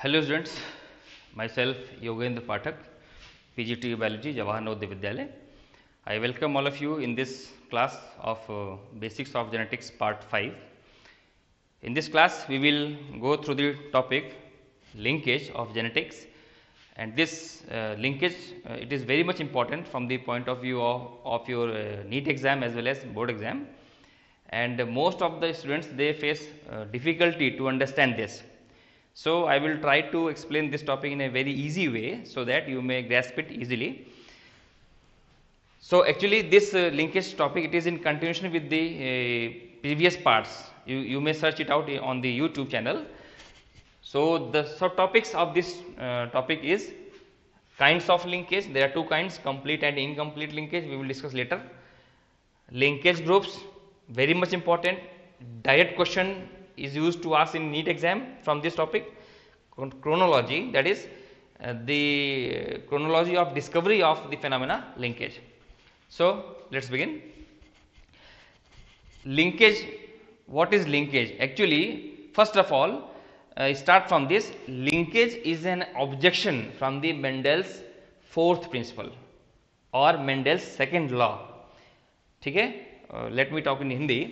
Hello students, myself Yogendra Pathak, PGT Biology, Jawahar Navodaya Vidyalaya. I welcome all of you in this class of Basics of Genetics Part 5. In this class, we will go through the topic linkage of genetics, and this linkage it is very much important from the point of view of your NEET exam as well as board exam, and most of the students they face difficulty to understand this. So, I will try to explain this topic in a very easy way so that you may grasp it easily. So, actually this linkage topic it is in continuation with the previous parts. You may search it out on the YouTube channel. So, the subtopics of this topic is kinds of linkage. There are two kinds, complete and incomplete linkage. We will discuss later. Linkage groups, very much important. Direct question is used to ask in NEET exam from this topic. Chronology, that is the chronology of discovery of the phenomena linkage. So, let us begin. Linkage, what is linkage? Actually, first of all, start from this. Linkage is an objection from the Mendel's fourth principle or Mendel's second law. ठीक है, let me talk in Hindi.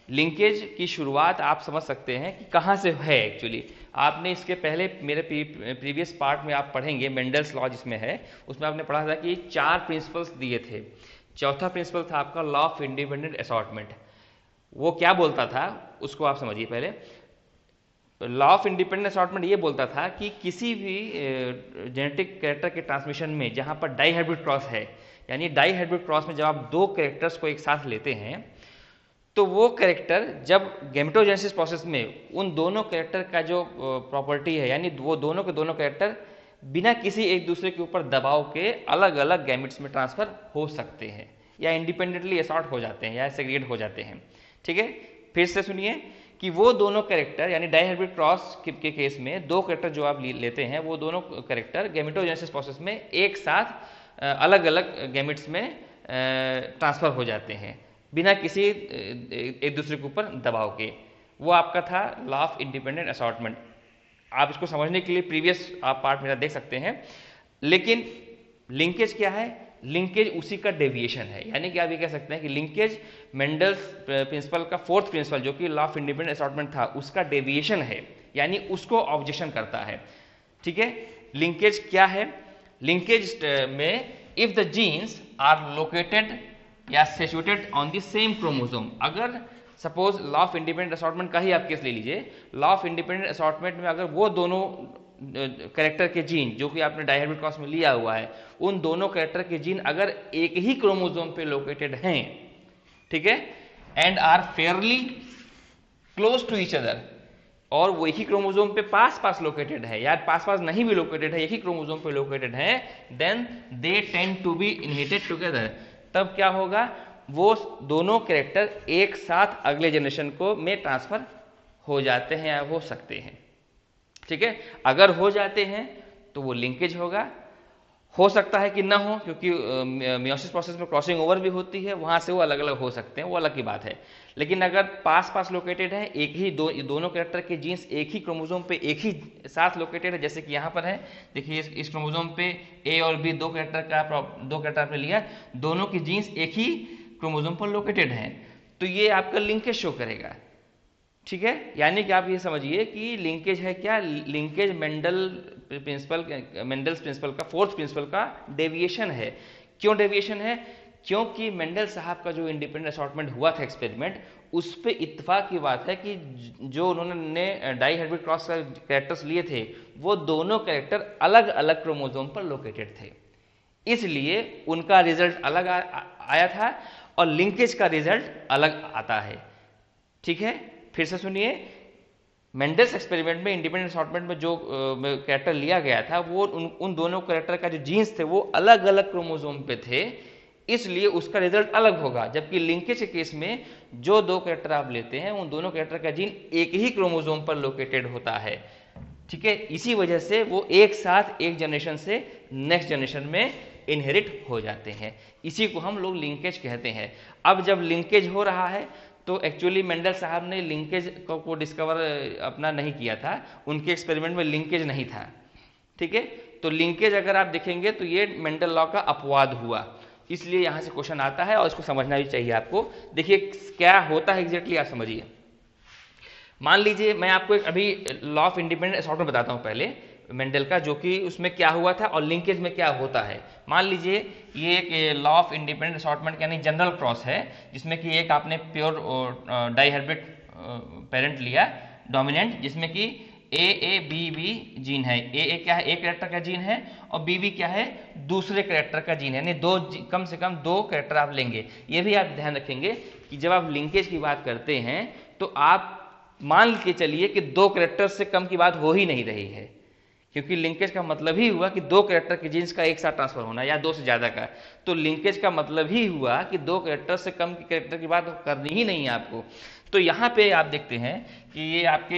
Linkage की शुरुआत आप समझ सकते हैं कि कहाँ से है. एक्चुअली आपने इसके पहले मेरे प्रीवियस पार्ट में आप पढ़ेंगे मेंडल्स लॉ जिसमें है, उसमें आपने पढ़ा था कि 4 प्रिंसिपल्स दिए थे. चौथा प्रिंसिपल था आपका लॉ ऑफ इंडिपेंडेंट असॉर्टमेंट. वो क्या बोलता था उसको आप समझिए. पहले लॉ ऑफ इंडिपेंडेंट असॉर्टमेंट ये बोलता था कि किसी भी जेनेटिक कैरेक्टर के ट्रांसमिशन में जहाँ पर डाई हाइब्रिड क्रॉस है, यानी डाई हाइब्रिड क्रॉस में जब आप दो कैरेक्टर्स को एक साथ लेते हैं तो वो कैरेक्टर जब गैमेटोजेनेसिस प्रोसेस में उन दोनों कैरेक्टर का जो प्रॉपर्टी है, यानी वो दोनों के दोनों कैरेक्टर बिना किसी एक दूसरे के ऊपर दबाव के अलग अलग गैमेट्स में ट्रांसफर हो सकते हैं या इंडिपेंडेंटली असॉर्ट हो जाते हैं या सेग्रीगेट हो जाते हैं. ठीक है, फिर से सुनिए कि वो दोनों कैरेक्टर यानी डाईहाइब्रिड क्रॉस के केस में दो कैरेक्टर जो आप लेते हैं वो दोनों कैरेक्टर गैमेटोजेनेसिस प्रोसेस में एक साथ अलग अलग गैमेट्स में ट्रांसफर हो जाते हैं बिना किसी एक दूसरे के ऊपर दबाव के. वो आपका था लॉ ऑफ इंडिपेंडेंट असॉर्टमेंट. आप इसको समझने के लिए प्रीवियस आप पार्ट मेरा देख सकते हैं. लेकिन लिंकेज क्या है? लिंकेज उसी का डेविएशन है. यानी कि आप ये कह सकते हैं कि लिंकेज मेंडल्स प्रिंसिपल का फोर्थ प्रिंसिपल जो कि लॉ ऑफ इंडिपेंडेंट असॉर्टमेंट था उसका डेविएशन है, यानी उसको ऑब्जेक्शन करता है. ठीक है, लिंकेज क्या है? लिंकेज में if the genes are located या situated on the same chromosome, अगर suppose law of independent assortment का ही आप केस ले लीजिए. लॉ ऑफ इंडिपेंडेंट असॉर्टमेंट में अगर वो दोनों कैरेक्टर के जीन जो कि आपने डाईहाइब्रिड क्रॉस में लिया हुआ है, उन दोनों कैरेक्टर के जीन अगर एक ही क्रोमोसोम पे लोकेटेड हैं, ठीक है, and are fairly close to each other, और वो एक ही क्रोमोसोम पे पास पास लोकेटेड है या पास पास नहीं भी लोकेटेड है, एक ही क्रोमोसोम पे लोकेटेड है, then they tend to be inherited together. तब क्या होगा? वो दोनों कैरेक्टर एक साथ अगले जनरेशन को में ट्रांसफर हो जाते हैं या हो सकते हैं. ठीक है, अगर हो जाते हैं तो वो लिंकेज होगा. हो सकता है कि ना हो, क्योंकि मियोसिस प्रोसेस में क्रॉसिंग ओवर भी होती है, वहां से वो अलग अलग हो सकते हैं, वो अलग की बात है. लेकिन अगर पास पास लोकेटेड है, एक ही दोनों कैरेक्टर के जीन्स एक ही क्रोमोसोम पे एक ही साथ लोकेटेड है, जैसे कि यहाँ पर है, देखिए इस क्रोमोसोम पे ए और बी दो कैरेक्टर आपने लिया, दोनों की जीन्स एक ही क्रोमोसोम पर लोकेटेड हैं, तो ये आपका लिंकेज शो करेगा. ठीक है, यानी कि आप ये समझिए कि लिंकेज है क्या? लिंकेज मेंडल्स प्रिंसिपल का फोर्थ प्रिंसिपल का डेविएशन है. क्यों डेविएशन है? क्योंकि मेंडल साहब का जो इंडिपेंडेंट असॉर्टमेंट हुआ था एक्सपेरिमेंट, उस पे इत्तेफाक की बात है कि जो उन्होंने डाईहाइब्रिड क्रॉस का कैरेक्टर्स लिए थे वो दोनों कैरेक्टर अलग अलग क्रोमोसोम पर लोकेटेड थे, इसलिए उनका रिजल्ट अलग आया था और लिंकेज का रिजल्ट अलग आता है. ठीक है, फिर से सुनिए. मेंडल्स एक्सपेरिमेंट में इंडिपेंडेंट असॉर्टमेंट में जो कैरेक्टर लिया गया था वो उन दोनों कैरेक्टर का जो जीन्स थे वो अलग अलग क्रोमोसोम पे थे, इसलिए उसका रिजल्ट अलग होगा. जबकि लिंकेज के केस में जो दो कैरेक्टर आप लेते हैं उन दोनों कैरेक्टर का जीन एक ही क्रोमोसोम पर लोकेटेड होता है. ठीक है, इसी वजह से वो एक साथ एक जनरेशन से नेक्स्ट जनरेशन में इनहेरिट हो जाते हैं. इसी को हम लोग लिंकेज कहते हैं. अब जब लिंकेज हो रहा है तो एक्चुअली मेंडल साहब ने लिंकेज को डिस्कवर अपना नहीं किया था, उनके एक्सपेरिमेंट में लिंकेज नहीं था। ठीक है, तो लिंकेज अगर आप देखेंगे तो ये मेंडल लॉ का अपवाद हुआ, इसलिए यहां से क्वेश्चन आता है और इसको समझना भी चाहिए आपको। देखिए क्या होता है एग्जैक्टली, आप समझिए। मान लीजिए मैं आपको एक अभी लॉ ऑफ इंडिपेंडेंट असॉर्टमेंट बताता हूं पहले मेंडल का, जो कि उसमें क्या हुआ था और लिंकेज में क्या होता है। मान लीजिए ये एक लॉ ऑफ इंडिपेंडेंट असॉर्टमेंट यानी जनरल क्रॉस है, जिसमें कि एक आपने प्योर डाइहाइब्रिड पेरेंट लिया डोमिनेंट, जिसमें कि ए बी बी जीन है। ए क्या है, एक कैरेक्टर का जीन है, और बी बी क्या है, दूसरे कैरेक्टर का जीन है, यानी कम से कम दो कैरेक्टर आप लेंगे। ये भी आप ध्यान रखेंगे कि जब आप लिंकेज की बात करते हैं तो आप मान के चलिए कि दो कैरेक्टर से कम की बात हो ही नहीं रही है, क्योंकि लिंकेज का मतलब ही हुआ कि दो कैरेक्टर के जीन्स का एक साथ ट्रांसफर होना या दो से ज्यादा का। तो लिंकेज का मतलब ही हुआ कि दो कैरेक्टर से कम की कैरेक्टर की बात करनी ही नहीं है आपको। तो यहाँ पे आप देखते हैं कि ये आपके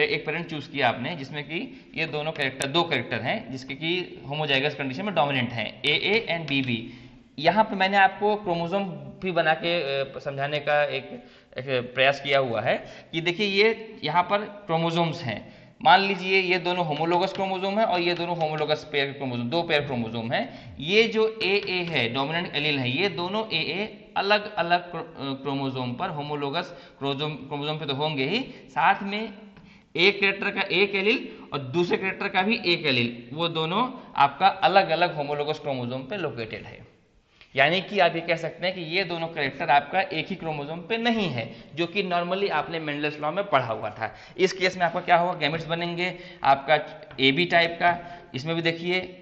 एक पेरेंट चूज किया आपने, जिसमें कि ये दोनों कैरेक्टर, दो कैरेक्टर हैं जिसके कि होमोजाइगस कंडीशन में डोमिनेंट हैं, ए एंड बी बी। यहाँ पे मैंने आपको क्रोमोसोम भी बना के समझाने का एक प्रयास किया हुआ है कि देखिए ये यहाँ पर क्रोमोसोम्स हैं। मान लीजिए ये दोनों होमोलोगस क्रोमोसोम है और ये दोनों होमोलोगस पेयर क्रोमोसोम, दो पेयर क्रोमोसोम है। ये जो ए है डोमिनेंट एलील है, ये दोनों ए अलग अलग क्रोमोसोम पर होमोलोगस क्रोमोसोम पे तो होंगे ही, साथ में एक कैरेक्टर का एक एलील और दूसरे कैरेक्टर का भी एक एलील, वो दोनों आपका अलग अलग होमोलोगस क्रोमोसोम पे लोकेटेड है। यानी कि आप ये कह सकते हैं कि ये दोनों कैरेक्टर आपका एक ही क्रोमोसोम पे नहीं है, जो कि नॉर्मली आपने मेंडल्स लॉ में पढ़ा हुआ था। इस केस में आपका क्या होगा, गैमेट्स बनेंगे आपका ए बी टाइप का। इसमें भी देखिए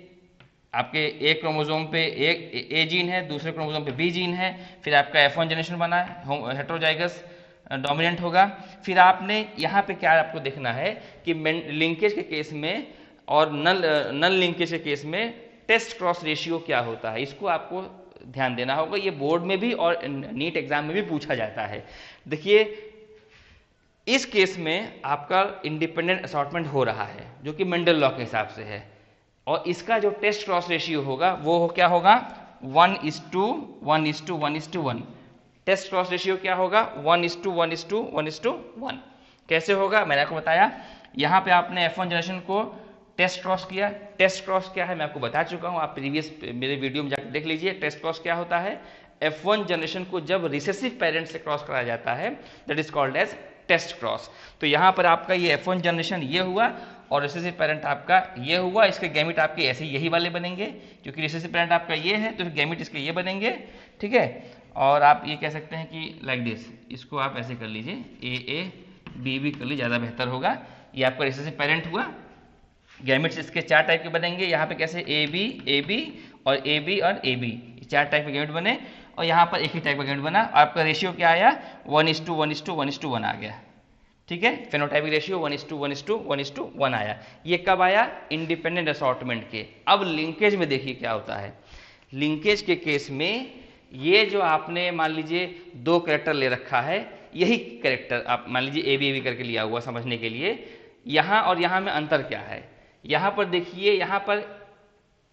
आपके एक क्रोमोसोम पे एक ए जीन है, दूसरे क्रोमोसोम पे बी जीन है, फिर आपका F1 जनरेशन बना है, हेटेरोजाइगस डोमिनेंट होगा। फिर आपने यहाँ पे क्या आपको देखना है कि लिंकेज के केस में और नल लिंकेज के केस में टेस्ट क्रॉस रेशियो क्या होता है, इसको आपको ध्यान देना होगा। ये बोर्ड में भी और नीट एग्जाम में भी पूछा जाता है। देखिए इस केस में आपका इंडिपेंडेंट असॉर्टमेंट हो रहा है, जो कि मेंडल लॉ के हिसाब से है, और इसका जो टेस्ट क्रॉस रेशियो होगा वो क्या होगा, 1:1:1:1:1। टेस्ट क्रॉस रेशियो क्या होगा, 1:1:1:1:1। कैसे होगा, मैंने आपको बताया। यहां पे आपने F1 जनरेशन को टेस्ट क्रॉस किया। टेस्ट क्रॉस क्या है मैं आपको बता चुका हूं, आप प्रीवियस मेरे वीडियो में जाकर देख लीजिए। टेस्ट क्रॉस क्या होता है, F1 जनरेशन को जब रिसेसिव पेरेंट से क्रॉस कराया जाता है, that is called as test cross. तो यहां पर आपका ये F1 जनरेशन ये हुआ और रिसेसिव पेरेंट आपका ये हुआ। इसके गैमिट आपके ऐसे यही वाले बनेंगे, क्योंकि रिसेसिव पेरेंट आपका ये है तो गैमिट इसके ये बनेंगे। ठीक है, और आप ये कह सकते हैं कि लाइक दिस, इसको आप ऐसे कर लीजिए, ए बी बी कर लीजिए, ज्यादा बेहतर होगा। ये आपका रिसेसिव पेरेंट हुआ। गैमेट्स इसके चार टाइप के बनेंगे। यहाँ पे कैसे ए बी और ए बी और ए बी, चार टाइप के गैमेट बने, और यहाँ पर एक ही टाइप का गैमेट बना। आपका रेशियो क्या आया, 1:1:1:1 आ गया। ठीक है, फेनोटाइपिक रेशियो 1:1:1:1 आया। ये कब आया, इंडिपेंडेंट असॉर्टमेंट के। अब लिंकेज में देखिए क्या होता है। लिंकेज के केस में ये जो आपने मान लीजिए दो कैरेक्टर ले रखा है, यही कैरेक्टर आप मान लीजिए ए बी करके लिया हुआ समझने के लिए। यहाँ और यहाँ में अंतर क्या है, यहाँ पर देखिए, यहाँ पर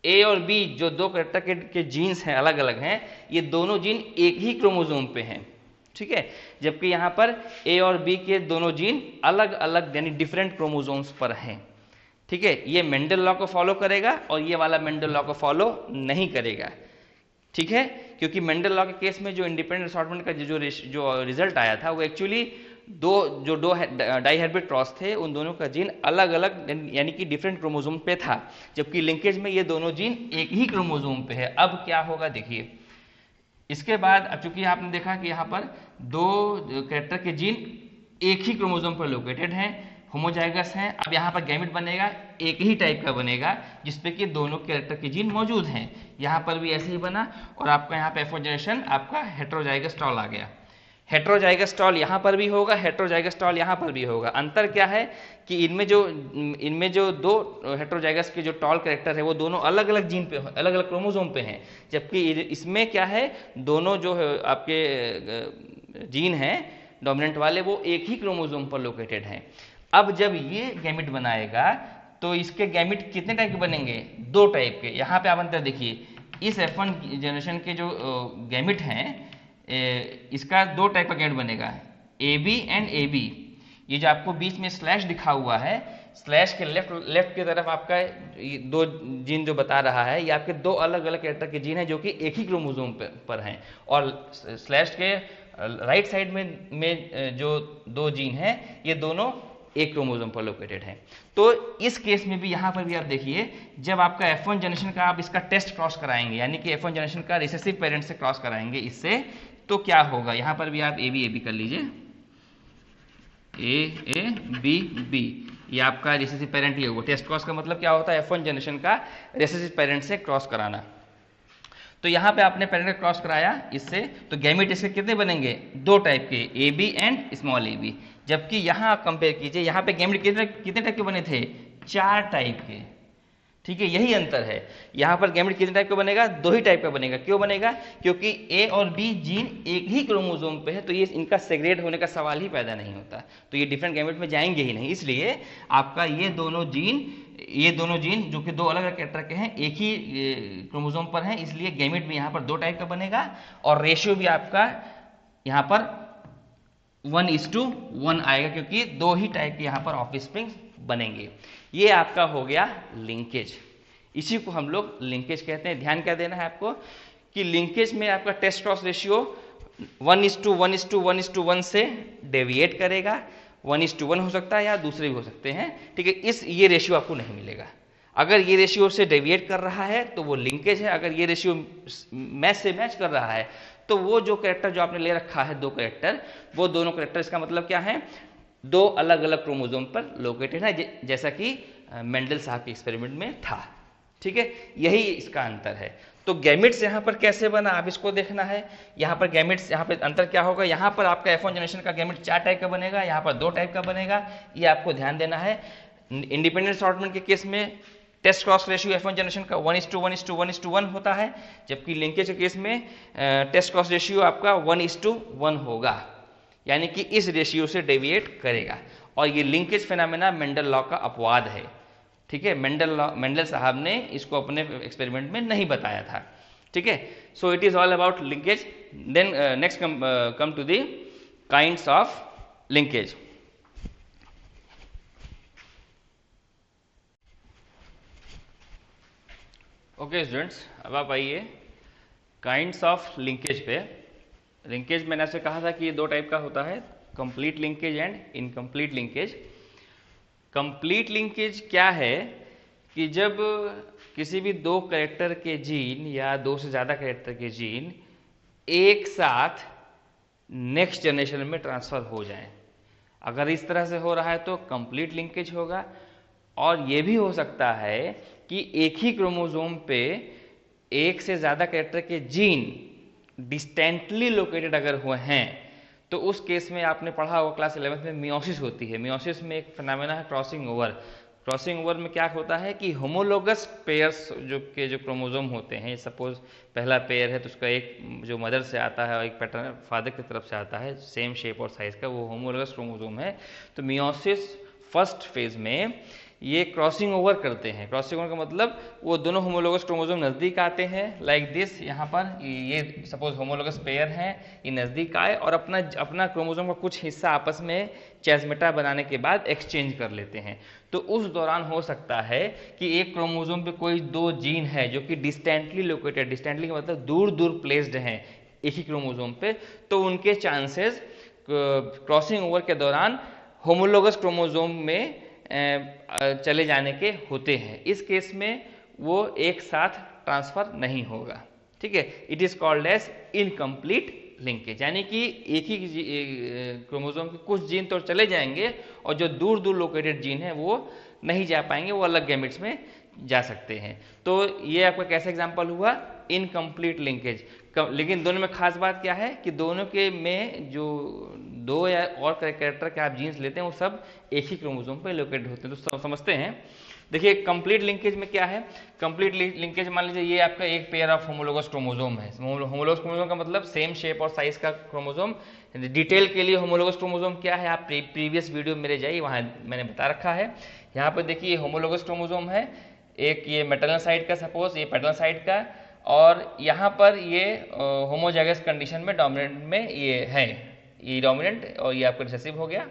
ए और बी जो दो कैरेक्टर के जीन्स हैं अलग अलग हैं, ये दोनों जीन एक ही क्रोमोसोम पे हैं। ठीक है, जबकि यहाँ पर ए और बी के दोनों जीन अलग अलग यानी डिफरेंट क्रोमोसोम्स पर हैं। ठीक है, ये मेंडल लॉ को फॉलो करेगा और ये वाला मेंडल लॉ को फॉलो नहीं करेगा। ठीक है, क्योंकि मेंडल लॉ के केस में जो इंडिपेंडेंट असॉर्टमेंट का जो रिजल्ट आया था वो एक्चुअली दो डाइहाइब्रिड क्रॉस थे, उन दोनों का जीन अलग अलग यानी कि डिफरेंट क्रोमोसोम पे था, जबकि लिंकेज में ये दोनों जीन एक ही क्रोमोसोम पे है। अब क्या होगा देखिए, इसके बाद अब चूंकि आपने देखा कि यहाँ पर दो कैरेक्टर के जीन एक ही क्रोमोसोम पर लोकेटेड हैं, होमोजाइगस हैं। अब यहाँ पर गैमेट बनेगा, एक ही टाइप का बनेगा, जिसपे कि दोनों कैरेक्टर के जीन मौजूद हैं। यहाँ पर भी ऐसे ही बना, और आपका यहाँ पे F1 जनरेशन आपका हेटेरोजाइगस टॉल आ गया। हेटेरोजाइगस टॉल यहाँ पर भी होगा, हेटेरोजाइगस टॉल यहाँ पर भी होगा। अंतर क्या है कि इनमें जो दो हेटेरोजाइगस के जो टॉल कैरेक्टर है वो दोनों अलग अलग जीन पे, अलग अलग क्रोमोसोम पे हैं, जबकि इसमें क्या है, दोनों जो आपके जीन हैं डोमिनेंट वाले वो एक ही क्रोमोसोम पर लोकेटेड हैं। अब जब ये गैमेट बनाएगा तो इसके गैमेट कितने टाइप के बनेंगे, दो टाइप के। यहाँ पे आप अंतर देखिए, इस F1 जनरेशन के जो गैमेट हैं इसका दो टाइप का गैमेट बनेगा, A B and A B, ये जो आपको बीच में स्लैश दिखा हुआ है, स्लैश के लेफ्ट की तरफ आपका दो जीन जो बता रहा है, ये आपके दो अलग अलग कैरेक्टर के जीन हैं जो कि एक ही क्रोमोसोम पर हैं, और स्लैश के राइट साइड में जो दो जीन हैं ये दोनों एक क्रोमोसोम पर लोकेटेड हैं। तो इस केस में भी यहाँ पर भी आप देखिए, जब आपका F1 जनरेशन का आप इसका टेस्ट क्रॉस कराएंगे, यानी कि F1 जनरेशन का रिसेसिव पेरेंट से क्रॉस कराएंगे इससे, तो क्या होगा, यहाँ पर भी आप ए बी कर लीजिए, ए बी बी, ये आपका रिसेसिव पेरेंट ये होगा। टेस्ट क्रॉस का मतलब क्या होता है, F1 जनरेशन का रिसेसिव पेरेंट से क्रॉस कराना। तो यहाँ पे आपने पेरेंट क्रॉस कराया इससे, तो गैमेट इसके कितने बनेंगे, दो टाइप के, A B and small A B. जबकि यहाँ आप कंपेयर कीजिए, यहाँ पे गैमेट कितने टाइप के बने थे, 4 टाइप के। ठीक है, यही अंतर है। यहाँ पर गैमेट कितने टाइप का बनेगा, 2 ही टाइप का बनेगा। क्यों बनेगा, क्योंकि ए और बी जीन एक ही क्रोमोसोम पे है, तो ये इनका सेग्रेगेट होने का सवाल ही पैदा नहीं होता, तो ये डिफरेंट गैमेट में जाएंगे ही नहीं। इसलिए आपका ये दोनों जीन जो कि दो अलग अलग कैरेक्टर के हैं, एक ही क्रोमोसोम पर हैं, इसलिए गैमेट भी यहाँ पर 2 टाइप का बनेगा, और रेशियो भी आपका यहाँ पर 1:1 आएगा, क्योंकि 2 ही टाइप के यहाँ पर ऑफस्प्रिंग बनेंगे। ये आपका हो गया लिंकेज, इसी को हम लोग लिंकेज कहते हैं। ध्यान क्या देना है आपको कि लिंकेज में आपका टेस्ट क्रॉस रेशियो 1:1 से डेविएट करेगा, 1:1 हो सकता है या दूसरे भी हो सकते हैं। ठीक है, ये रेशियो आपको नहीं मिलेगा। अगर ये रेशियो से डेविएट कर रहा है तो वो लिंकेज है, अगर ये रेशियो मैच कर रहा है तो वो जो कैरेक्टर जो आपने ले रखा है, 2 कैरेक्टर, वो दोनों कैरेक्टर, इसका मतलब क्या है, 2 अलग अलग क्रोमोसोम पर लोकेटेड है, जैसा कि मेंडल साहब के एक्सपेरिमेंट में था। ठीक है, यही इसका अंतर है। तो गैमेट्स यहाँ पर कैसे बना, आप इसको देखना है। यहाँ पर गैमेट्स, यहाँ पे अंतर क्या होगा, यहाँ पर आपका F1 जनरेशन का गैमेट 4 टाइप का बनेगा, यहाँ पर 2 टाइप का बनेगा, ये आपको ध्यान देना है। इंडिपेंडेंट असॉर्टमेंट के केस में test cross ratio F1 generation का 1:1 होता है, जबकि लिंकेज के केस में टेस्ट क्रॉस रेशियो आपका 1:1 होगा, यानी कि इस रेशियो से डेविएट करेगा। और ये लिंकेज फिनोमेना मेंडल लॉ का अपवाद है। ठीक है, मेंडल साहब ने इसको अपने एक्सपेरिमेंट में नहीं बताया था। ठीक है, so it is all about linkage. Then next come to the kinds of linkage. Okay students, अब आप आइए काइंड्स ऑफ लिंकेज पे। लिंकेज मैंने आपसे कहा था कि ये 2 टाइप का होता है, complete linkage and incomplete linkage. Complete linkage क्या है कि जब किसी भी 2 कैरेक्टर के जीन या 2 से ज़्यादा कैरेक्टर के जीन एक साथ नेक्स्ट जनरेशन में ट्रांसफ़र हो जाएं। अगर इस तरह से हो रहा है तो कंप्लीट लिंकेज होगा। और ये भी हो सकता है कि एक ही क्रोमोसोम पे एक से ज़्यादा कैरेक्टर के जीन डिस्टेंटली लोकेटेड अगर हुए हैं, तो उस केस में आपने पढ़ा होगा क्लास 11th में, मियोसिस होती है। मियोसिस में एक फिनोमेना है क्रॉसिंग ओवर। क्रॉसिंग ओवर में क्या होता है कि होमोलोगस पेयर्स जो क्रोमोसोम होते हैं, सपोज पहला पेयर है तो उसका एक जो मदर से आता है और एक पैटर्न फादर की तरफ से आता है, सेम शेप और साइज का, वो होमोलोगस क्रोमोसोम है। तो मियोसिस फर्स्ट फेज में ये क्रॉसिंग ओवर करते हैं। क्रॉसिंग ओवर का मतलब वो दोनों होमोलोगस क्रोमोसोम नज़दीक आते हैं, लाइक दिस। यहाँ पर ये सपोज होमोलोगस पेयर हैं, ये नज़दीक आए और अपना क्रोमोसोम का कुछ हिस्सा आपस में चैस्मेटा बनाने के बाद एक्सचेंज कर लेते हैं। तो उस दौरान हो सकता है कि एक क्रोमोसोम पे कोई 2 जीन है जो कि डिस्टेंटली लोकेटेड, डिस्टेंटली का मतलब दूर दूर प्लेस्ड हैं एक ही क्रोमोसोम पे, तो उनके चांसेस क्रॉसिंग ओवर के दौरान होमोलोगस क्रोमोसोम में चले जाने के होते हैं। इस केस में वो एक साथ ट्रांसफर नहीं होगा। ठीक है, it is called as incomplete linkage, यानी कि एक ही क्रोमोसोम के कुछ जीन तो चले जाएंगे और जो दूर दूर लोकेटेड जीन है वो नहीं जा पाएंगे, वो अलग गैमेट्स में जा सकते हैं। तो ये आपका कैसा एग्जांपल हुआ, इनकम्प्लीट लिंकेज। लेकिन दोनों में खास बात क्या है कि दोनों के में जो 2 या और कैरेक्टर के आप जीन्स लेते हैं वो सब एक ही क्रोमोसोम पे लोकेटेड होते हैं। तो समझते हैं, देखिए कंप्लीट लिंकेज में क्या है। कंप्लीट लिंकेज मान लीजिए ये आपका एक पेयर ऑफ होमोलोगस क्रोमोसोम है। होमोलोगस क्रोमोसोम का मतलब सेम शेप और साइज का क्रोमोसोम। डिटेल के लिए होमोलोगस क्रोमोसोम क्या है आप प्रीवियस वीडियो मेरे जाइए, वहाँ मैंने बता रखा है। यहाँ पर देखिए होमोलोगस क्रोमोसोम है, एक ये मैटरनल साइड का, सपोज ये पैटर्नल साइड का, और यहाँ पर ये होमोजाइगस कंडीशन में डोमिनेंट में ये है, ये डोमिनेंट और ये आपका रिसेसिव हो गया।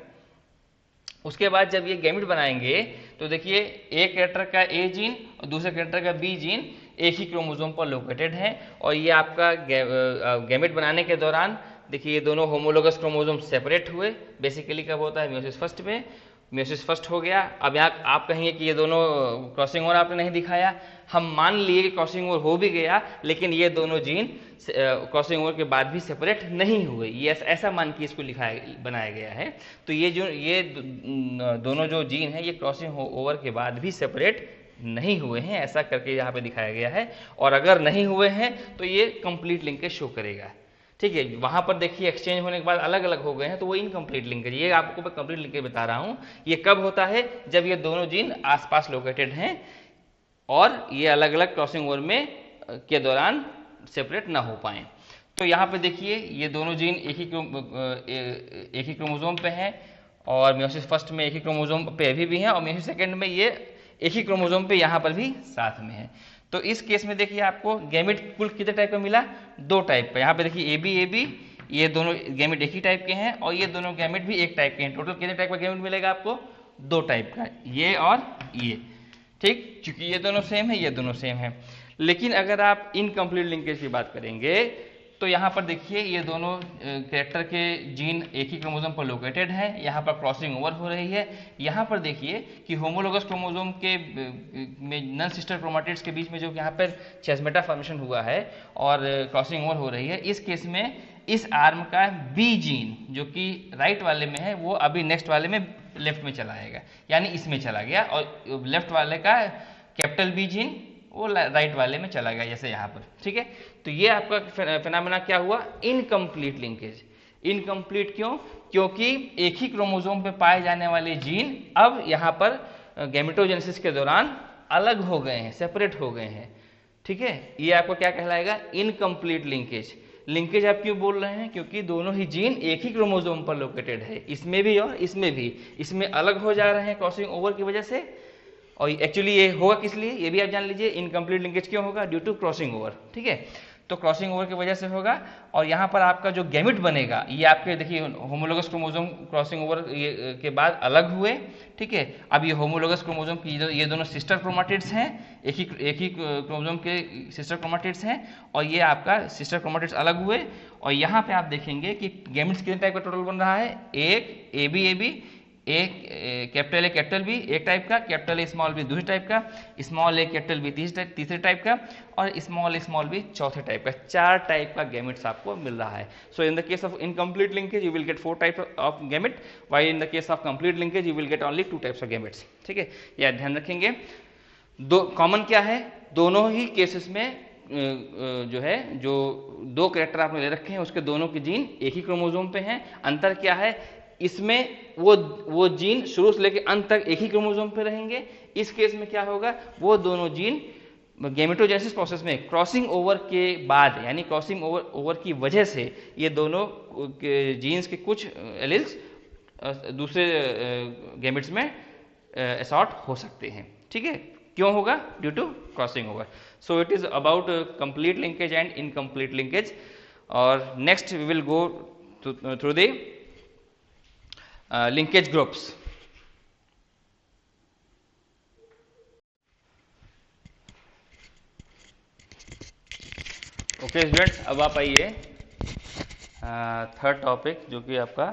उसके बाद जब ये गैमेट बनाएंगे तो देखिए एक कैरेक्टर का ए जीन और दूसरे कैरेक्टर का बी जीन एक ही क्रोमोसोम पर लोकेटेड है, और ये आपका गैमेट बनाने के दौरान देखिए ये दोनों होमोलोगस क्रोमोसोम सेपरेट हुए। बेसिकली कब होता है? मियोसिस फर्स्ट में। मियोसिस फर्स्ट हो गया। अब यहाँ आप कहेंगे कि ये दोनों क्रॉसिंग ओवर आपने नहीं दिखाया, हम मान लिए कि क्रॉसिंग ओवर हो भी गया, लेकिन ये दोनों जीन क्रॉसिंग ओवर के बाद भी सेपरेट नहीं हुए, ये ऐसा मान के इसको बनाया गया है। तो ये दोनों जो जीन है ये क्रॉसिंग ओवर के बाद भी सेपरेट नहीं हुए हैं, ऐसा करके यहाँ पे दिखाया गया है। और अगर नहीं हुए हैं तो ये कंप्लीट लिंकेज शो करेगा। ठीक है, वहां पर देखिए एक्सचेंज होने के बाद अलग अलग हो गए हैं तो वो इनकम्प्लीट लिंकेज। ये आपको मैं कंप्लीट लिंकेज बता रहा हूँ। ये कब होता है? जब ये दोनों जीन आसपास लोकेटेड हैं और ये अलग अलग क्रॉसिंग ओवर में के दौरान सेपरेट ना हो पाए। तो यहाँ पे देखिए ये दोनों जीन एक ही क्रोमोसोम पे हैं, और मियोसिस फर्स्ट में एक ही क्रोमोसोम पे अभी भी हैं, और मियोसिस सेकेंड में ये एक ही क्रोमोसोम पे यहाँ पर भी साथ में है। तो इस केस में देखिए आपको गैमेट कुल कितने टाइप का मिला? 2 टाइप का। यहाँ पे देखिए ए बी ये दोनों गैमेट एक ही टाइप के हैं, और ये दोनों गैमेट भी एक टाइप के हैं। टोटल कितने टाइप का गैमेट मिलेगा आपको? 2 टाइप का, ये और ये। ठीक, क्योंकि ये दोनों सेम है, ये दोनों सेम है। लेकिन अगर आप इनकम्प्लीट लिंकेज की बात करेंगे तो यहाँ पर देखिए ये दोनों कैरेक्टर के जीन एक ही क्रोमोसोम पर लोकेटेड है, यहाँ पर क्रॉसिंग ओवर हो रही है। यहाँ पर देखिए कि होमोलोगस क्रोमोसोम के में नन सिस्टर क्रोमाटिड्स के बीच में जो यहाँ पर चेस्मेटा फॉर्मेशन हुआ है और क्रॉसिंग ओवर हो रही है, इस केस में इस आर्म का बी जीन जो कि राइट वाले में है वो अभी नेक्स्ट वाले में लेफ्ट में चला आएगा, यानी इसमें चला गया, और लेफ्ट वाले का कैपिटल बी जीन वो राइट वाले में चला गया, जैसे यहाँ पर। ठीक है, तो ये आपका फिनोमेना क्या हुआ? Incomplete linkage. इनकम्प्लीट क्यों? क्योंकि एक ही क्रोमोसोम पे पाए जाने वाले जीन अब यहाँ पर गैमेटोजेनेसिस के दौरान अलग हो गए हैं, सेपरेट हो गए हैं। ठीक है, ये आपको क्या कहलाएगा? Incomplete linkage. लिंकेज आप क्यों बोल रहे हैं? क्योंकि दोनों ही जीन एक ही क्रोमोसोम पर लोकेटेड है, इसमें भी और इसमें भी। इसमें अलग हो जा रहे हैं क्रॉसिंग ओवर की वजह से, और एक्चुअली ये होगा किस लिए ये भी आप जान लीजिए। इनकम्प्लीट लिंकेज क्यों होगा? Due to crossing over. ठीक है, तो क्रॉसिंग ओवर की वजह से होगा। और यहाँ पर आपका जो गैमेट बनेगा ये आपके देखिए होमोलोगस क्रोमोसोम क्रॉसिंग ओवर के बाद अलग हुए। ठीक है, अब ये होमोलोगस क्रोमोसोम की ये दोनों सिस्टर क्रोमाटिड्स हैं, एक ही क्रोमोसोम के सिस्टर क्रोमाटिड्स हैं, और ये आपका सिस्टर क्रोमाटिड्स अलग हुए। और यहाँ पे आप देखेंगे कि गैमेट्स कितने टाइप का टोटल बन रहा है? एक ए बी एक कैपिटल बी एक टाइप का, कैपिटल ए स्मॉल बी दूसरे टाइप का, स्मॉल ए कैपिटल बी तीसरे टाइप का, और स्मॉल बी चौथे टाइप का। 4 टाइप का गैमेट्स आपको मिल रहा है। So in the case of incomplete linkage you will get 4 type of gamete, while in the case of complete linkage you will get only 2 types of gametes. ठीक है, यह ध्यान रखेंगे। दो कॉमन क्या है? दोनों ही केसेस में जो है जो 2 कैरेक्टर आपने ले रखे हैं उसके दोनों के जीन एक ही क्रोमोसोम पे हैं। अंतर क्या है? इसमें वो जीन शुरू से लेकर अंत तक एक ही क्रोमोसोम पे रहेंगे। इस केस में क्या होगा? वो दोनों जीन गैमेटोजेनेसिस प्रोसेस में क्रॉसिंग ओवर के बाद, यानी क्रॉसिंग ओवर की वजह से ये दोनों जीन्स के कुछ एलील्स दूसरे गैमेट्स में असॉर्ट हो सकते हैं। ठीक है, क्यों होगा? Due to crossing over. So it is about complete linkage and incomplete linkage. और next we will go through the linkage groups. Okay students, अब आप आइए थर्ड टॉपिक जो कि आपका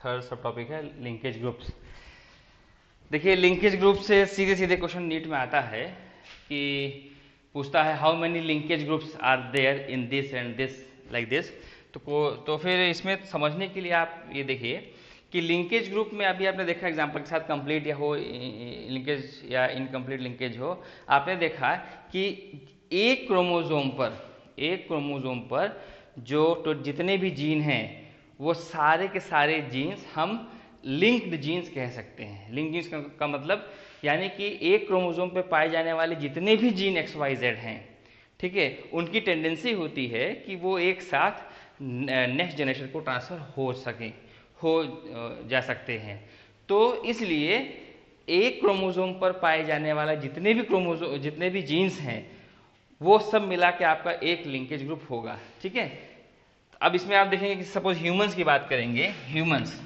थर्ड सब टॉपिक है, लिंकेज ग्रुप्स। देखिए लिंकेज ग्रुप से सीधे सीधे क्वेश्चन नीट में आता है कि पूछता है how many linkage groups are there in this and this like this. तो फिर इसमें समझने के लिए आप ये देखिए कि लिंकेज ग्रुप में अभी आपने देखा एग्जांपल के साथ कंप्लीट या हो लिंकेज या इनकम्प्लीट लिंकेज हो, आपने देखा कि एक क्रोमोसोम पर जो तो जितने भी जीन हैं वो सारे के सारे जीन्स हम लिंक्ड जीन्स कह सकते हैं। लिंक्ड जीन्स का मतलब यानी कि एक क्रोमोसोम पे पाए जाने वाले जितने भी जीन XYZ हैं, ठीक है, उनकी टेंडेंसी होती है कि वो एक साथ नेक्स्ट जनरेशन को ट्रांसफर हो जा सकते हैं। तो इसलिए एक क्रोमोसोम पर पाए जाने वाला जितने भी जीन्स हैं वो सब मिला के आपका एक लिंकेज ग्रुप होगा। ठीक है, अब इसमें आप देखेंगे कि सपोज ह्यूमंस की बात करेंगे, ह्यूमंस,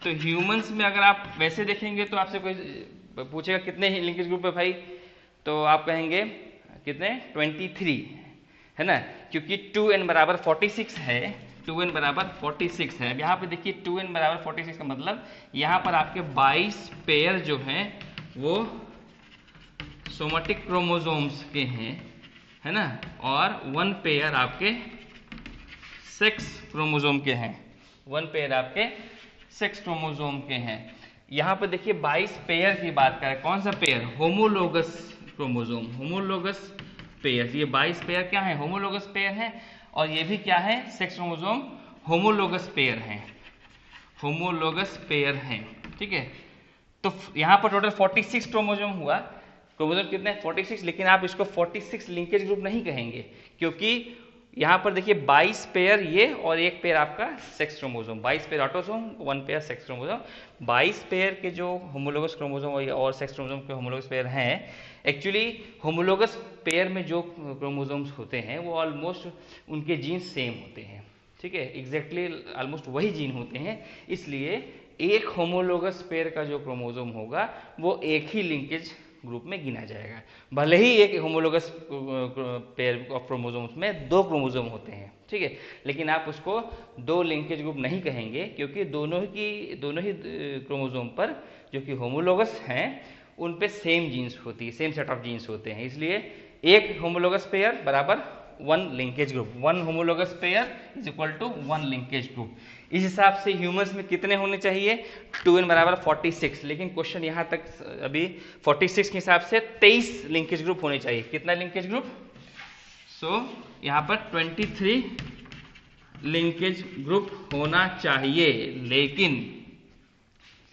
तो ह्यूमंस में अगर आप वैसे देखेंगे तो आपसे कोई पूछेगा कितने लिंकेज ग्रुप है भाई, तो आप कहेंगे कितने 23 है ना, क्योंकि 2n बराबर 46 है, 2n बराबर 46 है। अब यहाँ पे देखिए 2n बराबर 46 का मतलब यहाँ पर आपके 22 पेयर जो हैं वो सोमेटिक क्रोमोसोम्स के हैं, है ना, और 1 पेयर आपके सेक्स क्रोमोसोम के हैं, 1 पेयर आपके सेक्स क्रोमोसोम के हैं। यहाँ पर देखिए 22 पेयर की बात करें, कौन सा pair, homologous chromosome, homologous pair, ये 22 पेयर क्या है, होमोलोगस पेयर है, और ये भी क्या है, सेक्स क्रोमोसोम होमोलोगस पेयर हैं, होमोलोगस पेयर हैं, ठीक है। तो यहाँ पर टोटल 46 क्रोमोसोम हुआ, क्रोमोसोम कितने 46, लेकिन आप इसको 46 लिंकेज ग्रुप नहीं कहेंगे, क्योंकि यहाँ पर देखिए 22 पेयर ये और 1 पेयर आपका sex chromosome, 22 pair autosome, 1 pair sex chromosome. 22 pair के जो होमोलोगस क्रोमोसोम और सेक्स क्रोमोसोम के होमोलोगस पेयर हैं, एक्चुअली होमोलोगस पेयर में जो क्रोमोसोम्स होते हैं वो ऑलमोस्ट उनके जीन सेम होते हैं, ठीक है, एग्जैक्टली ऑलमोस्ट वही जीन होते हैं, इसलिए एक होमोलोगस पेयर का जो क्रोमोसोम होगा वो एक ही लिंकेज ग्रुप में गिना जाएगा, भले ही एक होमोलोगस पेयर ऑफ क्रोमोसोम्स में 2 क्रोमोसोम होते हैं, ठीक है, लेकिन आप उसको 2 लिंकेज ग्रुप नहीं कहेंगे, क्योंकि दोनों ही क्रोमोसोम पर जो कि होमोलोगस हैं उन पे सेम जीन्स होती है, सेम सेट ऑफ जीन्स होते हैं, इसलिए एक होमोलोगस पेयर बराबर 1 linkage group, 1 homologous pair is equal to 1 linkage group. इस हिसाब से ह्यूमंस में कितने होने चाहिए, 2n बराबर 46, लेकिन क्वेश्चन यहाँ तक अभी 46 के हिसाब से 23 लिंकेज ग्रुप होने चाहिए, कितना लिंकेज ग्रुप, सो यहाँ पर 23 लिंकेज ग्रुप होना चाहिए,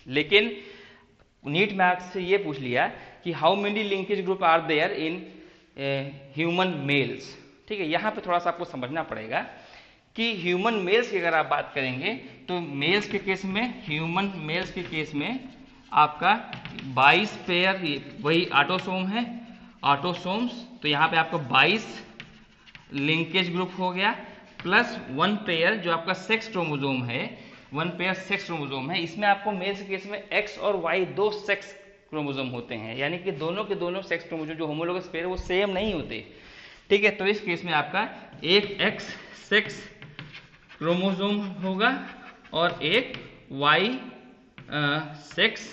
लेकिन नीट में आपसे ये पूछ लिया कि how many linkage group are there in human males, ठीक है, यहाँ पे थोड़ा सा आपको समझना पड़ेगा कि ह्यूमन मेल्स की अगर आप बात करेंगे तो मेल्स के केस में, ह्यूमन मेल्स के केस में आपका 22 पेयर वही ऑटोसोम है, ऑटोसोम्स, तो यहाँ पे आपका 22 लिंकेज ग्रुप हो गया, प्लस 1 पेयर जो आपका सेक्स क्रोमोसोम है, 1 पेयर सेक्स क्रोमोसोम है, इसमें आपको मेल्स के केस में X और Y 2 सेक्स क्रोमोसोम होते हैं, यानी कि दोनों के दोनों सेक्स क्रोमोसोम जो होमोलोगस पेयर है वो सेम नहीं होते, ठीक है, तो इस केस में आपका एक X सेक्स क्रोमोसोम होगा और एक Y सेक्स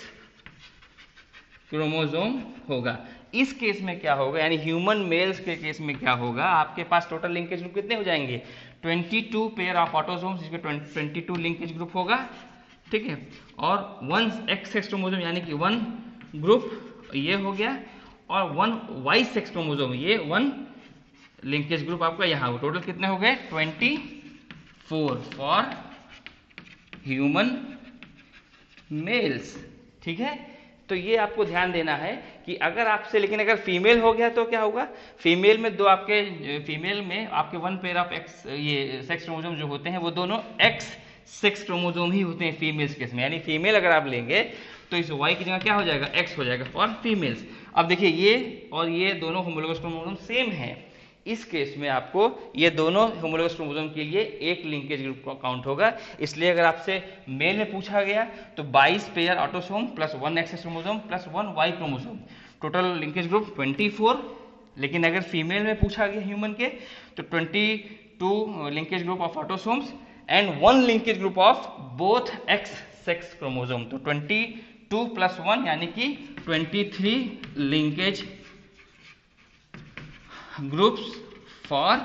क्रोमोसोम होगा। इस केस में क्या होगा, यानी ह्यूमन मेल्स के केस में क्या होगा, आपके पास टोटल लिंकेज ग्रुप कितने हो जाएंगे, 22 पेयर ऑफ ऑटोसोम्स, जिसमें 22 लिंकेज ग्रुप होगा, ठीक है, और 1 X सेक्स क्रोमोसोम यानी कि 1 ग्रुप ये हो गया, और 1 Y सेक्स क्रोमोसोम ये 1 लिंकेज ग्रुप आपका यहाँ हो, टोटल कितने हो गए 24 फॉर ह्यूमन मेल्स, ठीक है। तो ये आपको ध्यान देना है कि अगर आपसे, लेकिन अगर फीमेल हो गया तो क्या होगा, फीमेल में फीमेल में आपके 1 पेयर ऑफ एक्स ये सेक्स क्रोमोसोम जो होते हैं वो दोनों एक्स सेक्स क्रोमोसोम ही होते हैं फीमेल्स केस में, यानी फीमेल अगर आप लेंगे तो इस वाई की जगह क्या हो जाएगा, एक्स हो जाएगा फॉर फीमेल्स। अब देखिए ये और ये दोनों होमोलोगस क्रोमोसोम सेम है, इस केस में आपको ये दोनों होमोलोगस क्रोमोसोम के लिए एक लिंकेज ग्रुप काउंट होगा, इसलिए अगर आपसे मेल में पूछा गया तो 22 pair autosome plus 1 X chromosome plus 1 Y chromosome, total linkage group 24, लेकिन अगर फीमेल में पूछा गया ह्यूमन के तो 22 linkage group of autosomes and 1 linkage group of both x sex chromosome, तो 22 प्लस 1 यानी कि 23 लिंकेज ग्रुप्स फॉर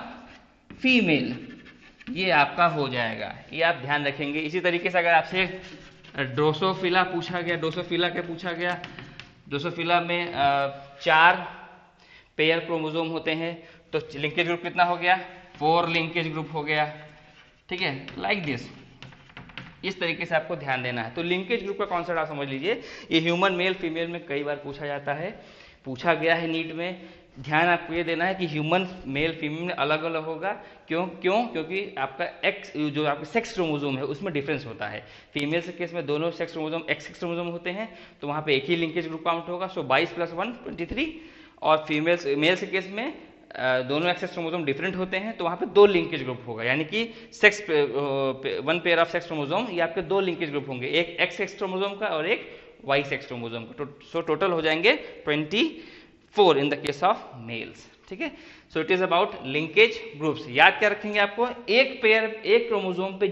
फीमेल, ये आपका हो जाएगा, ये आप ध्यान रखेंगे। इसी तरीके से अगर आपसे ड्रोसोफिला पूछा गया, ड्रोसोफिला के पूछा गया, ड्रोसोफिला में 4 पेयर क्रोमोसोम होते हैं, तो लिंकेज ग्रुप कितना हो गया, 4 लिंकेज ग्रुप हो गया, ठीक है, लाइक दिस। इस तरीके से आपको ध्यान देना है। तो लिंकेज ग्रुप का कॉन्सेप्ट आप समझ लीजिए, ये ह्यूमन मेल फीमेल में कई बार पूछा जाता है, पूछा गया है नीट में। ध्यान आपको ये देना है कि ह्यूमन मेल फीमेल में अलग अलग होगा, क्योंकि आपका एक्स जो आपका सेक्स क्रोमोसोम है उसमें डिफरेंस होता है। फीमेल के केस में दोनों sex chromosome x sex chromosome होते हैं, तो वहाँ पे एक ही लिंकेज ग्रुप काउंट होगा, सो 22 प्लस 1 23, और मेल्स के केस में दोनों एक्सेस क्रोमोसोम डिफरेंट होते हैं तो वहाँ पे दो लिंकेज ग्रुप होगा, यानी कि sex one pair of sex chromosome, ये आपके दो लिंकेज ग्रुप होंगे, एक एक्स सेक्स क्रोमोसोम का और एक वाई सेक्स क्रोमोसोम का। सो टोटल हो जाएंगे 24 इन द केस ऑफ मेल्स। ठीक है, so it is about linkage groups. याद क्या रखेंगे आपको, एक पेयर एक क्रोमोसोम पे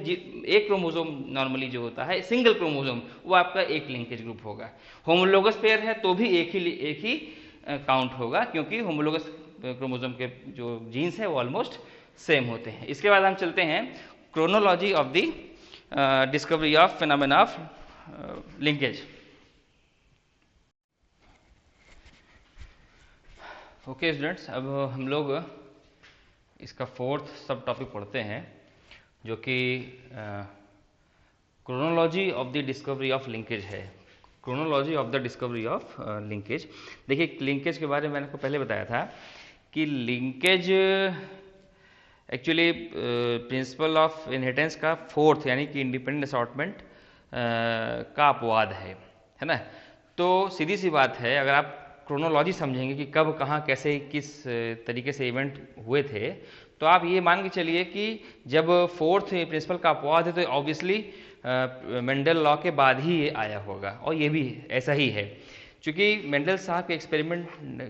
एक क्रोमोसोम नॉर्मली जो होता है सिंगल क्रोमोसोम, वो आपका एक लिंकेज ग्रुप होगा। होमोलोगस पेयर है तो भी एक ही काउंट होगा, क्योंकि होमोलोगस क्रोमोसोम के जो जीन्स है वो ऑलमोस्ट सेम होते हैं। इसके बाद हम चलते हैं chronology of the discovery of phenomena of linkage. Okay students, अब हम लोग इसका फोर्थ सब टॉपिक पढ़ते हैं, जो कि chronology of the discovery of linkage है। Chronology of the discovery of linkage. देखिए, लिंकेज के बारे में मैंने आपको पहले बताया था कि linkage actually principle of inheritance का फोर्थ यानी कि इंडिपेंडेंट असॉर्टमेंट का अपवाद है ना। तो सीधी सी बात है, अगर आप क्रोनोलॉजी समझेंगे कि कब कहाँ कैसे किस तरीके से इवेंट हुए थे, तो आप ये मान के चलिए कि जब फोर्थ प्रिंसिपल का अपवाद है तो ऑब्वियसली मेंडल लॉ के बाद ही ये आया होगा, और ये भी ऐसा ही है। चूँकि मेंडल साहब के एक्सपेरिमेंट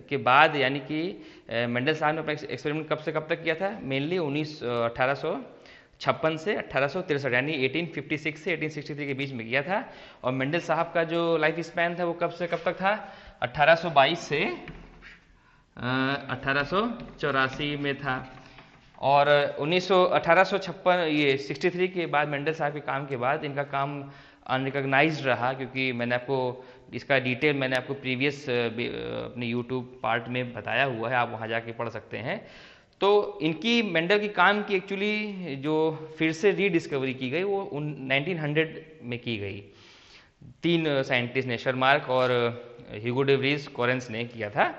के बाद, यानी कि मेंडल साहब ने अपना एक्सपेरिमेंट कब से कब तक किया था, मेनली 1856 से 1863 यानी 1856 से 1863 के बीच में किया था। और मेंडल साहब का जो लाइफ स्पैन था वो कब से कब तक था, 1822 से 1884 में था। और 1856 ये 63 के बाद मेंडल साहब के काम के बाद इनका काम अनरिकॉग्नाइज्ड रहा, क्योंकि मैंने आपको इसका डिटेल मैंने आपको प्रीवियस अपने यूट्यूब पार्ट में बताया हुआ है, आप वहाँ जाके पढ़ सकते हैं। तो इनकी मेंडल की काम की एक्चुअली जो फिर से रीडिस्कवरी की गई वो 1900 में की गई। तीन साइंटिस्ट ने, शर्मार्क और ह्यूगो डे व्रीज कोरेंस ने किया था।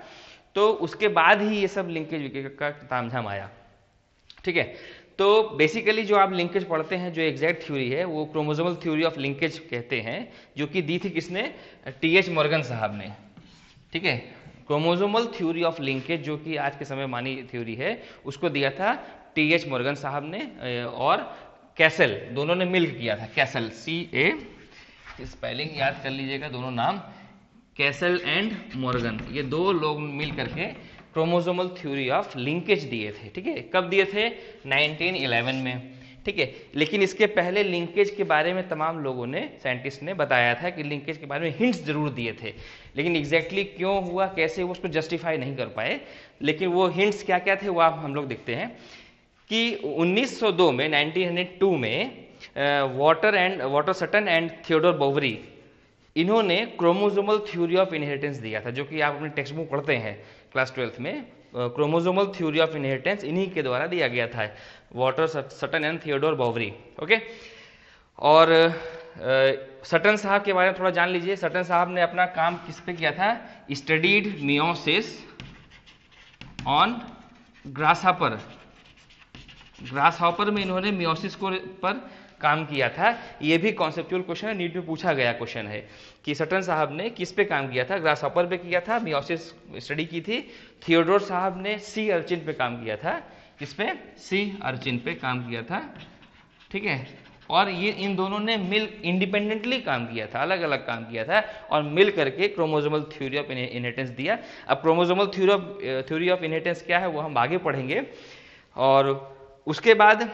तो उसके बाद ही ये सब लिंकेज का तामझाम आया। ठीक है, तो बेसिकली जो आप लिंकेज पढ़ते हैं, जो एग्जैक्ट थ्योरी है वो क्रोमोसोमल थ्योरी ऑफ लिंकेज कहते हैं, जो कि दी थी किसने, टी.एच. मॉर्गन साहब ने। ठीक है, क्रोमोसोमल थ्योरी ऑफ लिंकेज जो कि आज के समय मानी थ्योरी है, उसको दिया था टी.एच. मॉर्गन साहब ने और कैसल, दोनों ने मिलकर किया था। कैसल, CA, स्पेलिंग याद कर लीजिएगा, दोनों नाम कैसल एंड मॉर्गन, ये दो लोग मिल करके क्रोमोसोमल थ्योरी ऑफ लिंकेज दिए थे। ठीक है, कब दिए थे, 1911 में। ठीक है, लेकिन इसके पहले लिंकेज के बारे में तमाम लोगों ने, साइंटिस्ट ने बताया था कि लिंकेज के बारे में हिंट्स जरूर दिए थे, लेकिन एग्जैक्टली क्यों हुआ कैसे वो उसको जस्टिफाई नहीं कर पाए। लेकिन वो हिंट्स क्या क्या थे वो आप हम लोग देखते हैं कि 1902 में 1902 में Walter Sutton and Theodor Boveri, इन्होंने क्रोमोसोमल थ्योरी ऑफ इनहेरिटेंस दिया था, जो कि आप अपने टेक्स्ट बुक पढ़ते हैं क्लास 12th में। क्रोमोसोमल थ्योरी ऑफ इनहेरिटेंस इन्हीं के द्वारा दिया गया था, Walter Sutton and Theodor Boveri. Okay, और सटन साहब के बारे में थोड़ा जान लीजिए। सटन साहब ने अपना काम किस पे किया था, studied meiosis on grasshopper. Grasshopper में इन्होंने मियोसिस को पर काम किया था। ये भी कॉन्सेप्चुअल क्वेश्चन है, नीट में पूछा गया क्वेश्चन है कि सटन साहब ने किस पे काम किया था, ग्रासहॉपर पे किया था, मियोसिस स्टडी की थी। थियोडोर साहब ने सी अर्चिन पे काम किया था, किस पे, सी अर्चिन पे काम किया था। ठीक है, और ये इन दोनों ने मिल इंडिपेंडेंटली काम किया था, अलग अलग काम किया था, और मिल करके क्रोमोसोमल थ्योरी ऑफ इनहेरिटेंस दिया। अब क्रोमोसोमल थ्योरी ऑफ इनहेरिटेंस क्या है वो हम आगे पढ़ेंगे। और उसके बाद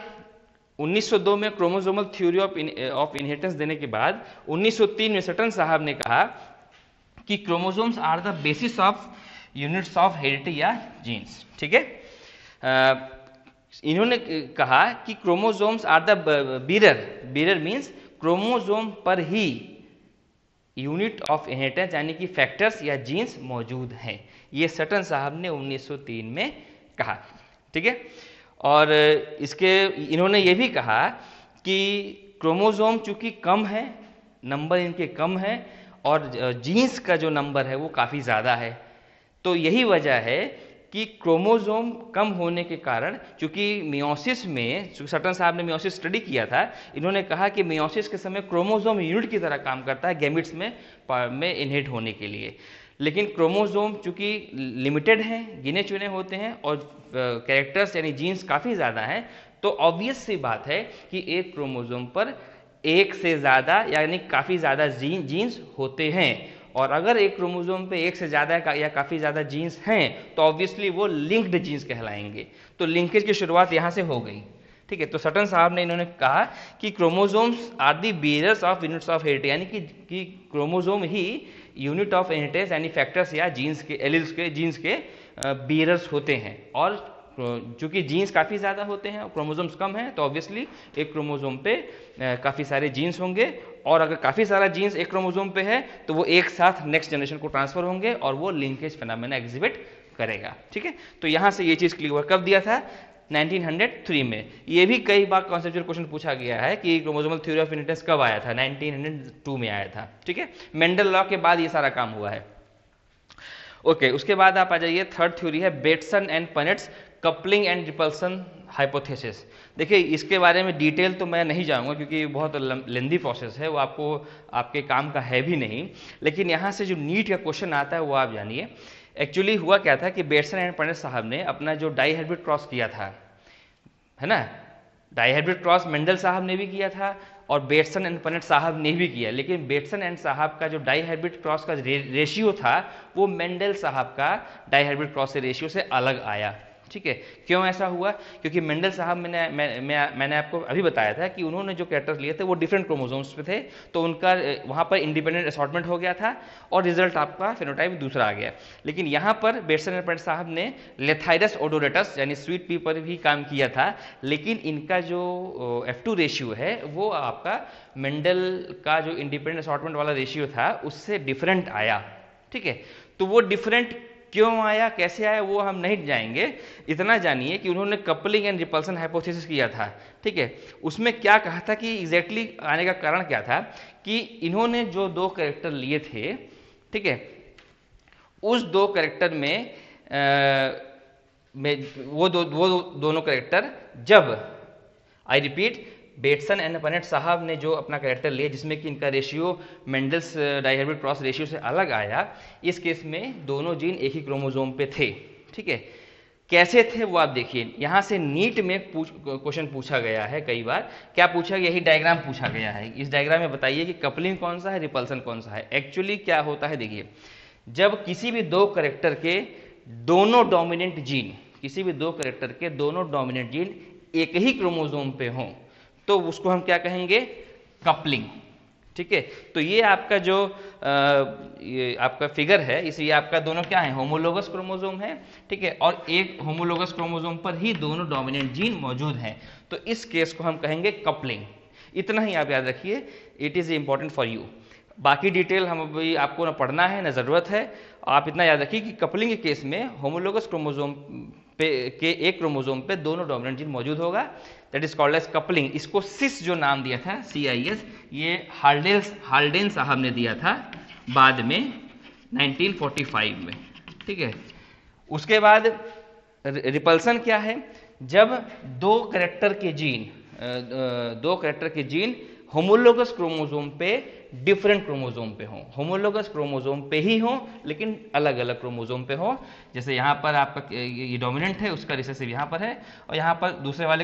1902 में क्रोमोसोमल थ्योरी ऑफ इनहेरिटेंस देने के बाद 1903 में सटन साहब ने कहा कि chromosomes are the basis of units of heredity या जीन्स। ठीक है, इन्होंने कहा कि chromosomes are the bearer means chromosome पर ही यूनिट ऑफ इनहेरिटेंस यानी कि फैक्टर्स या जीन्स मौजूद हैं। ये सटन साहब ने 1903 में कहा। ठीक है, और इसके इन्होंने ये भी कहा कि क्रोमोसोम चूंकि कम है, नंबर इनके कम है, और जीन्स का जो नंबर है वो काफ़ी ज़्यादा है। तो यही वजह है कि क्रोमोसोम कम होने के कारण, चूंकि मियोसिस में, सटन साहब ने मियोसिस स्टडी किया था, इन्होंने कहा कि मियोसिस के समय क्रोमोसोम यूनिट की तरह काम करता है गैमेट्स में इनहेरिट होने के लिए। लेकिन क्रोमोसोम चूंकि लिमिटेड हैं, गिने चुने होते हैं और कैरेक्टर्स यानी जीन्स काफ़ी ज़्यादा हैं, तो ऑब्वियस सी बात है कि एक क्रोमोसोम पर एक से ज़्यादा यानी काफ़ी ज़्यादा जीन्स होते हैं। और अगर एक क्रोमोसोम पे एक से ज़्यादा या काफ़ी ज़्यादा जीन्स हैं तो ऑब्वियसली वो लिंक्ड जीन्स कहलाएंगे। तो लिंकेज की शुरुआत यहाँ से हो गई। ठीक है, तो सटन साहब ने इन्होंने कहा कि chromosomes are the bearers of units of heritage, यानी कि क्रोमोसोम ही यूनिट ऑफ इनहेरिटेंस यानी फैक्टर्स या जीन्स के एलिल्स के जीन्स के बेयरर्स होते हैं। और चूंकि जीन्स काफ़ी ज़्यादा होते हैं और क्रोमोसोम्स कम हैं तो ऑब्वियसली एक क्रोमोसोम पे काफ़ी सारे जीन्स होंगे, और अगर काफ़ी सारा जीन्स एक क्रोमोसोम पे है तो वो एक साथ नेक्स्ट जनरेशन को ट्रांसफर होंगे और वो लिंकेज फिनोमेना एग्जिबिट करेगा। ठीक है, तो यहाँ से ये चीज़ क्लियर कब दिया था? 1903 में। ये भी कई बार कॉन्सेप्चुअल क्वेश्चन पूछा गया है कि क्रोमोसोमल थ्योरी ऑफ इनहेरिटेंस कब आया था? 1902 में आया था। ठीक है, मेंडल लॉ के बाद ये सारा काम हुआ है। ओके, उसके बाद आप आ जाइए, थर्ड थ्योरी है Bateson and Punnett's coupling and repulsion hypothesis. देखिए इसके बारे में डिटेल तो मैं नहीं जाऊंगा क्योंकि बहुत लेंदी प्रोसेस है, वो आपको आपके काम का है भी नहीं, लेकिन यहाँ से जो नीट का क्वेश्चन आता है वो आप जानिए। एक्चुअली हुआ क्या था कि बेटसन एंड पनेट साहब ने अपना जो डाइहाइब्रिड क्रॉस किया था, है ना, डाइहाइब्रिड क्रॉस मेंडल साहब ने भी किया था और बेटसन एंड पनेट साहब ने भी किया, लेकिन बेटसन एंड साहब का जो डाइहाइब्रिड क्रॉस का रेशियो था वो मेंडल साहब का डाइहाइब्रिड क्रॉस से रेशियो से अलग आया। ठीक है, क्यों ऐसा हुआ? क्योंकि मेंडल साहब मैंने आपको अभी बताया था कि उन्होंने जो कैरेक्टर्स लिए थे वो डिफरेंट क्रोमोसोम्स पे थे, तो उनका वहाँ पर इंडिपेंडेंट असॉर्टमेंट हो गया था और रिजल्ट आपका फेनोटाइप दूसरा आ गया। लेकिन यहाँ पर बेटसन एंड पनेट साहब ने लेथाइरस ओडोरेटस यानी स्वीट पी पर भी काम किया था, लेकिन इनका जो F2 रेशियो है वो आपका मेंडल का जो इंडिपेंडेंट असॉर्टमेंट वाला रेशियो था उससे डिफरेंट आया। ठीक है, तो वो डिफरेंट क्यों आया, कैसे आया, वो हम नहीं जाएंगे, इतना जानिए कि उन्होंने कपलिंग एंड रिपल्सन हाइपोथेसिस किया था। ठीक है, उसमें क्या कहा था कि एग्जैक्टली आने का कारण क्या था कि इन्होंने जो दो कैरेक्टर लिए थे, ठीक है, उस दो कैरेक्टर में वो दोनों कैरेक्टर जब, I repeat, Bateson and Punnett साहब ने जो अपना कैरेक्टर लिया जिसमें कि इनका ratio Mendel's dihybrid cross ratio से अलग आया, इस केस में दोनों जीन एक ही क्रोमोसोम पे थे। ठीक है, कैसे थे वो आप देखिए, यहाँ से नीट में क्वेश्चन पूछा गया है कई बार। क्या पूछा गया? यही डायग्राम पूछा गया है। इस डायग्राम में बताइए कि कपलिंग कौन सा है, रिपल्सन कौन सा है। एक्चुअली क्या होता है, देखिए, जब किसी भी दो कैरेक्टर के दोनों डोमिनेंट जीन, किसी भी दो कैरेक्टर के दोनों डोमिनेंट जीन एक ही क्रोमोसोम पे हों तो उसको हम क्या कहेंगे? कपलिंग। ठीक है, तो ये आपका जो ये आपका फिगर है, इसलिए आपका दोनों क्या है? होमोलोगस क्रोमोसोम है। ठीक है, और एक होमोलोगस क्रोमोसोम पर ही दोनों डोमिनेंट जीन मौजूद हैं, तो इस केस को हम कहेंगे कपलिंग। इतना ही आप याद रखिए, it is important for you. बाकी डिटेल हम अभी आपको ना पढ़ना है ना ज़रूरत है। आप इतना याद रखिए कि कपलिंग के केस में होमोलोगस क्रोमोसोम पे के एक क्रोमोसोम पे दोनों डोमिनेंट जीन मौजूद होगा, that is called as coupling. इसको सिस जो नाम दिया था, CIS, ये हाल्डेन साहब ने दिया था बाद में 1945 में। ठीक है, उसके बाद रिपल्सन क्या है? जब दो कैरेक्टर के जीन होमोलोगस क्रोमोसोम पे डिफरेंट क्रोमोसोम पे हों, होमोलोगस क्रोमोसोम पे ही हों लेकिन अलग अलग क्रोमोसोम पे हों। जैसे यहाँ पर आपका ये डोमिनेंट है, उसका रिसेसिव यहाँ पर है और यहाँ पर दूसरे वाले